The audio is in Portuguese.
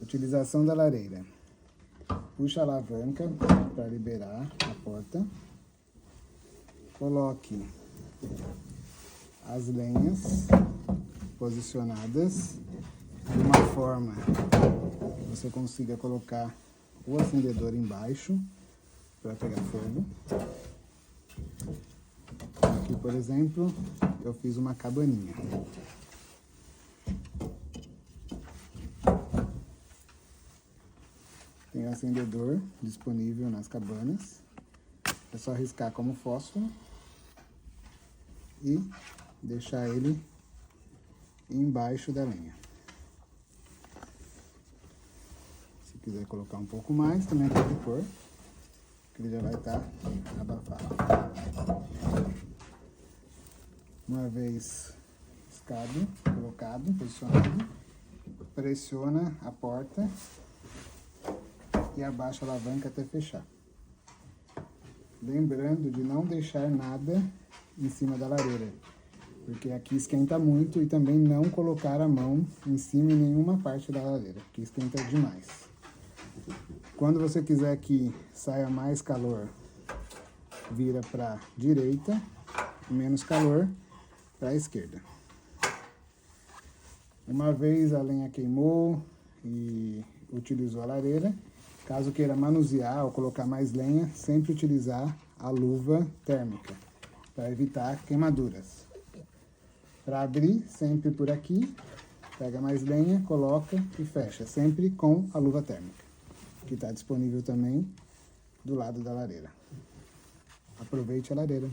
Utilização da lareira. Puxa a alavanca para liberar a porta. Coloque as lenhas posicionadas de uma forma que você consiga colocar o acendedor embaixo para pegar fogo. Aqui, por exemplo, eu fiz uma cabaninha. Tem acendedor disponível nas cabanas. É só riscar como fósforo e deixar ele embaixo da lenha. Se quiser colocar um pouco mais, também pode pôr, que ele já vai estar abafado. Uma vez riscado, colocado, posicionado, pressiona a porta e abaixa a alavanca até fechar. Lembrando de não deixar nada em cima da lareira, porque aqui esquenta muito, e também não colocar a mão em cima em nenhuma parte da lareira, que esquenta demais. Quando você quiser que saia mais calor, vira para a direita, menos calor para a esquerda. Uma vez a lenha queimou e utilizou a lareira, caso queira manusear ou colocar mais lenha, sempre utilizar a luva térmica, para evitar queimaduras. Para abrir, sempre por aqui, pega mais lenha, coloca e fecha, sempre com a luva térmica, que está disponível também do lado da lareira. Aproveite a lareira.